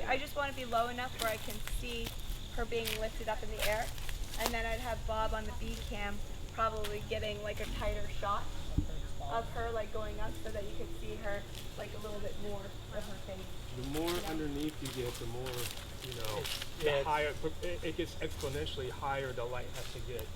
I just want to be low enough where I can see her being lifted up in the air, and then I'd have Bob on the B cam probably getting like a tighter shot of her like going up so that you could see her like a little bit more of her face. The more underneath you get, the more, you know, the higher, it gets exponentially higher the light has to get.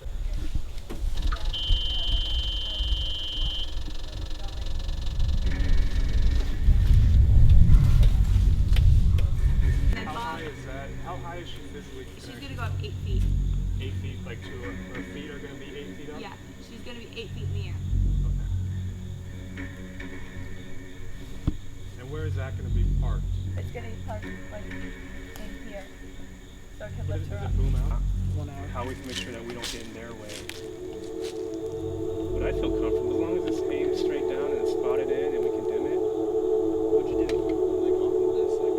How high is that? How high is she physically? She's going to go up 8 feet. 8 feet, like her feet are going to be 8 feet up? Yeah, she's going to be 8 feet in the air. And where is that going to be parked? It's going to be parked like in here, so I can lift her Does up. it boom out? 1 hour. How we can make sure that we don't get in their way. But I feel comfortable as long as it's aimed straight down and it's spotted in and we can dim it. What'd you do? Like off of this, like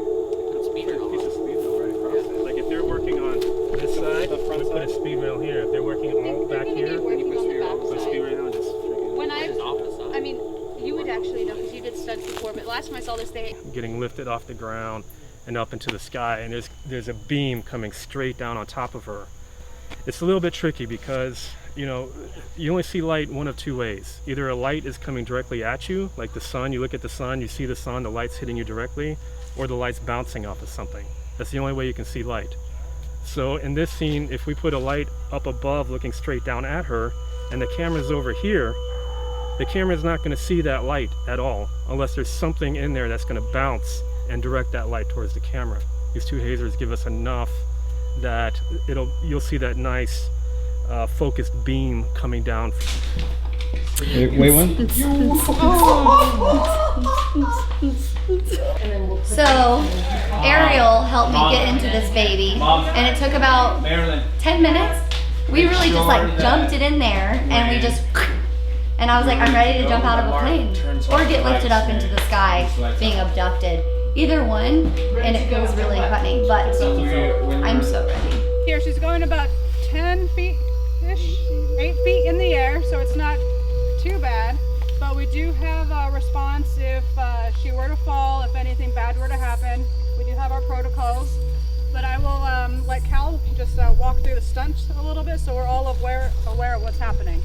put speed rail Put a piece of speed rail right across it. Like if they're working on this side, the front we put a side? speed rail here. If they're working all back here, Working put on the back a speed rail and just freaking. When I mean, you would actually know because you did stunts before, but last time I saw this, they Getting lifted off the ground and up into the sky, and there's a beam coming straight down on top of her. It's a little bit tricky because, you know, you only see light one of two ways. Either a light is coming directly at you, like the sun, you look at the sun, you see the sun, the light's hitting you directly, or the light's bouncing off of something. That's the only way you can see light. So in this scene, if we put a light up above looking straight down at her, and the camera's over here, the camera's not going to see that light at all, unless there's something in there that's going to bounce and direct that light towards the camera. These two hazers give us enough that you'll see that nice focused beam coming down. Wait one. So Ariel helped me get into this baby, and it took about 10 minutes. We really just like dumped it in there, and we just, and I was like, I'm ready to jump out of a plane or get lifted up into the sky, being abducted. Either one, and it feels really funny, but I'm so ready. Here, she's going about 10 feet-ish, 8 feet in the air, so it's not too bad. But we do have a response if she were to fall, if anything bad were to happen. We do have our protocols. But I will let Cal just walk through the stunt a little bit so we're all aware of what's happening.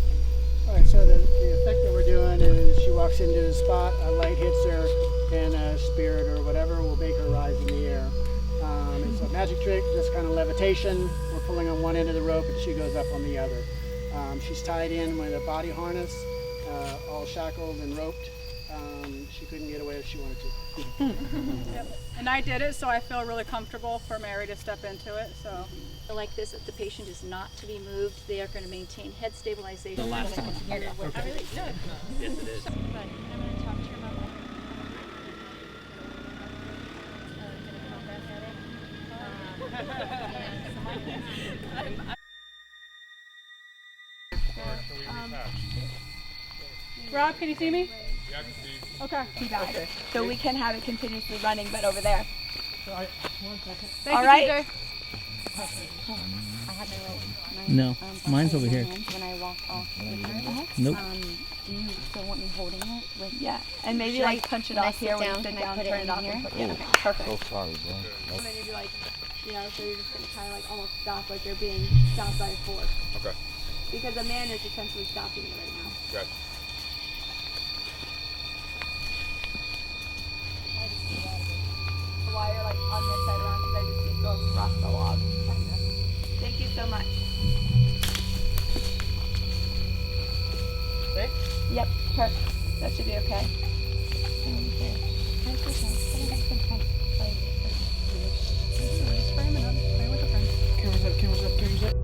All right, so the effect that we're doing is she walks into the spot, a light hits her, and a spirit or whatever will make her rise in the air. It's a magic trick, just kind of levitation. We're pulling on one end of the rope and she goes up on the other. She's tied in with a body harness, all shackled and roped. She couldn't get away if she wanted to. Yep. And I did it, so I feel really comfortable for Mary to step into it. So, like this, if the patient is not to be moved, they are going to maintain head stabilization. The last one. Okay. I really no. Yes, it is. But I'm going to talk to your mom. Rob, can you see me? Yeah, I can see. Okay. Too bad. So we can have it continuously running, but over there. All right, 1 second. Thank All you, right. DJ. I had my No, mine's over here. When I walk off with her. Nope. Do you still want me holding it? With Yeah, and maybe Should like I- punch it when I off sit here when you down, sit can I down, put it turn in it off, here? and put, yeah, okay, perfect. So sorry, bro. And then you'd be like, you know, so you're just gonna kind of like almost stop, like you're being stopped by a force. Okay. Because a man is essentially stopping you right now. Good. The wire like on this side around because I just need to go across the log. Thank you so much. Okay. Yep, perfect. That should be okay. Just frame it up. Frame with the frame. Cameras up, cameras up, cameras up.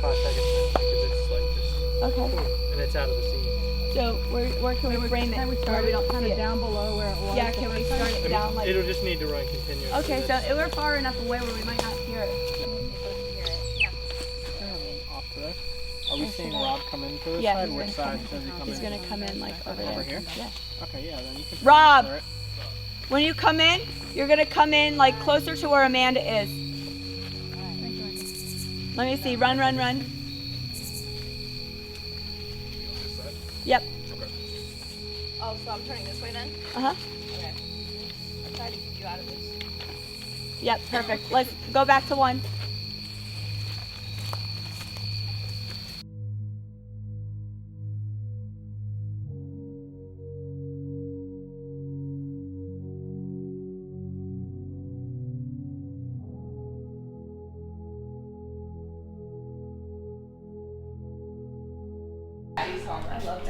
5 seconds because it's like just Okay. and it's out of the scene. So where can we frame it? Can we start it kind of down below where it was? Yeah, can we start it down like? It'll just need to run continuously. Okay, so we're far enough away where we might not hear it. Off to this. Are we seeing Rob come in to this Yeah, side? he's Which gonna side does he come He's in? gonna come in like over there. Over here? Yeah. Okay, yeah, then you can. Rob! Alright. When you come in, you're gonna come in like closer to where Amanda is. Let me see. Run, run, run. Yep. Oh, so I'm turning this way then? Uh huh. Okay. I'm trying to keep you out of this. Yep. Perfect. Let's go back to 1.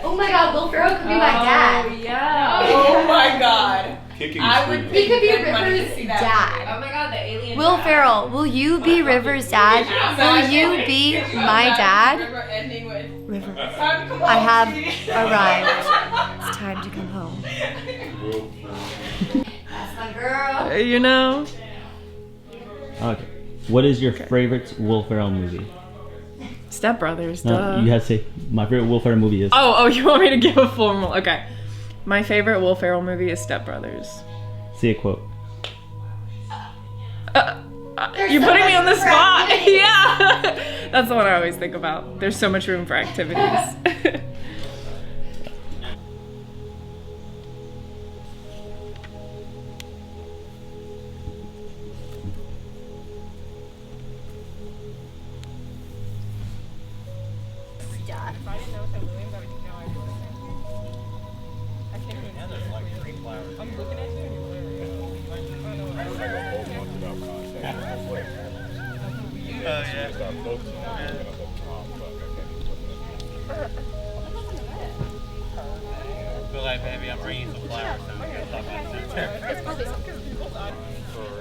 Oh my God, Will Ferrell could be my dad. Yeah. Oh my God. I would. He could be River's dad. Oh my God, the alien. Will Ferrell, will you be River's dad? Will you be my dad? Ending with. River, I have arrived. It's time to come home. That's my girl. You know? Okay. What is your favorite Will Ferrell movie? Step Brothers, No, duh. you have to say my favorite Will Ferrell movie is. Oh, you want me to give a formal? Okay. My favorite Will Ferrell movie is Step Brothers. Say a quote. You're putting me on the spot. Yeah. That's the one I always think about. There's so much room for activities.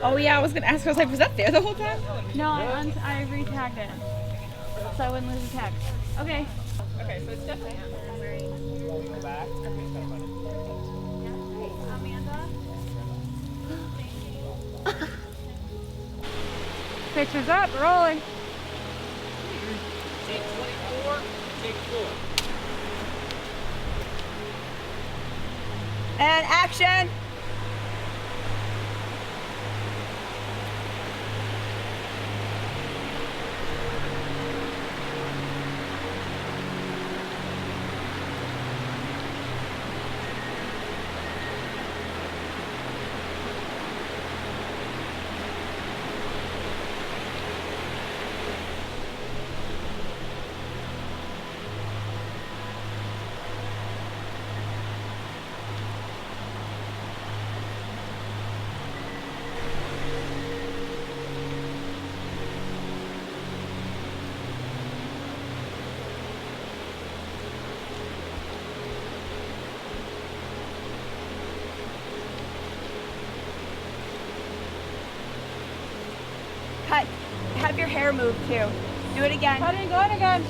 Oh yeah, I was gonna ask. I was like, was that there the whole time? No, I re-tagged it. So I wouldn't lose the tag. Okay. Okay, so it's definitely. Pictures up, rolling. Take 24. Take 4. And action. Cut. Have your hair move too. Do it again. Cutting, going again.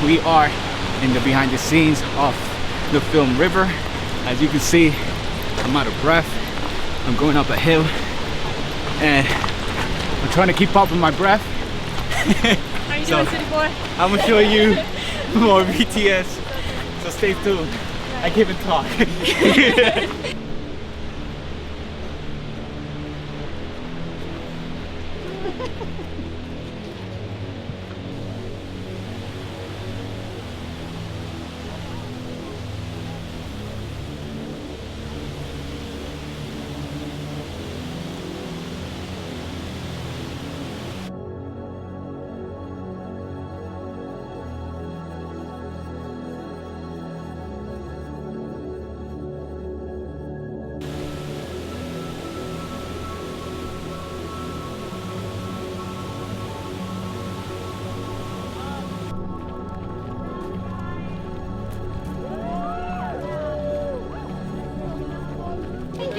We are in the behind the scenes of the film River. As you can see, I'm out of breath. I'm going up a hill and I'm trying to keep up with my breath. How you doing, city boy? I'm gonna show you more BTS, so stay tuned. I can't even talk.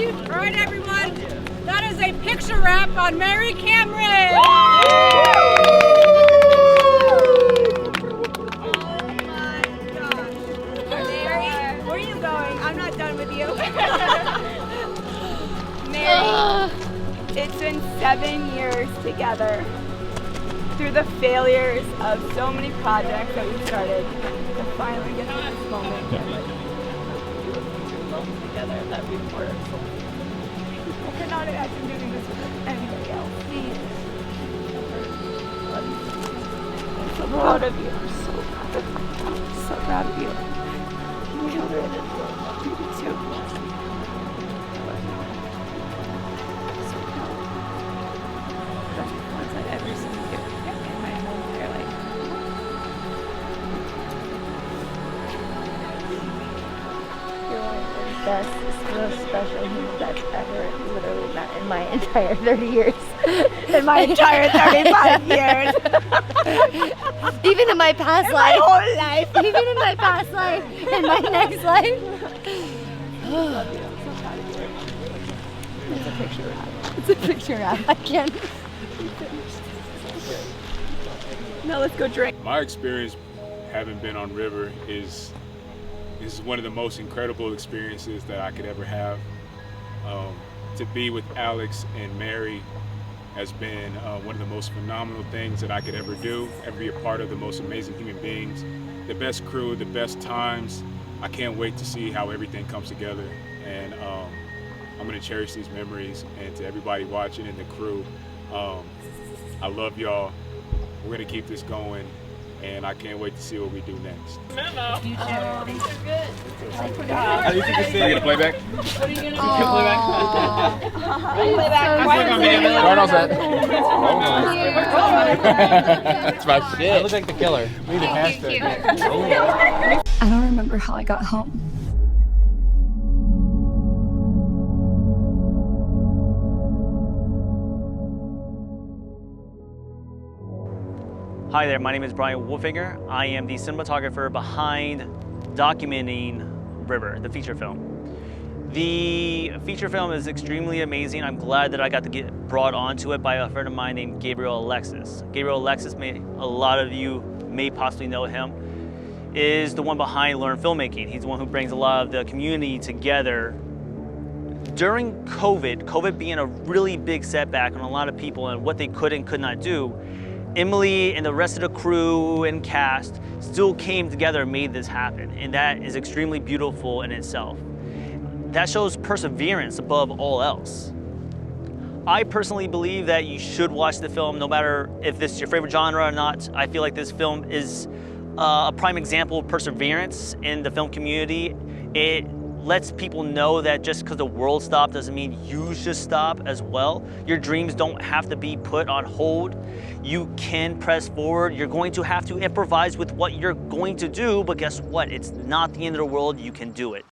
you. All right, everyone. That is a picture wrap on Mary Cameron. Mary, where are you going? I'm not done with you. Mary, it's been 7 years together through the failures of so many projects that we started to finally get to this moment. Together that we were. I could not imagine doing this with anybody else. Please. I'm so proud of you. I'm so proud of you. I'm so proud of you. Children, you too. So proud. Best ones I've ever seen you in my whole entire life. You're one of the best, most special humans I've ever literally met in my entire 30 years. In my entire 35 years. Even in my past In life. my whole life. Even in my past life. In my next life. Love you. I'm so proud of you. It's a picture wrap. It's a picture wrap. I can't. Now let's go drink. My experience having been on River is one of the most incredible experiences that I could ever have. To be with Alex and Mary has been one of the most phenomenal things that I could ever do, ever be a part of the most amazing human beings, the best crew, the best times. I can't wait to see how everything comes together, and I'm gonna cherish these memories. And to everybody watching and the crew, I love y'all. We're gonna keep this going, and I can't wait to see what we do next. You too. These are good. How do you think this is? Are you gonna play back? What are you gonna do? Playback? Playback. Right on set. That's my shit. I look like the killer. We need a hashtag. I don't remember how I got home. Hi there, my name is Brian Wolfinger. I am the cinematographer behind documenting River, the feature film. The feature film is extremely amazing. I'm glad that I got to get brought onto it by a friend of mine named Gabriel Alexis. Gabriel Alexis, a lot of you may possibly know him, is the one behind Learn Filmmaking. He's the one who brings a lot of the community together. During COVID being a really big setback on a lot of people and what they could and could not do, Emily and the rest of the crew and cast still came together and made this happen, and that is extremely beautiful in itself. That shows perseverance above all else. I personally believe that you should watch the film no matter if this is your favorite genre or not. I feel like this film is a prime example of perseverance in the film community. It lets people know that just because the world stopped doesn't mean you should stop as well. Your dreams don't have to be put on hold. You can press forward. You're going to have to improvise with what you're going to do, but guess what? It's not the end of the world. You can do it.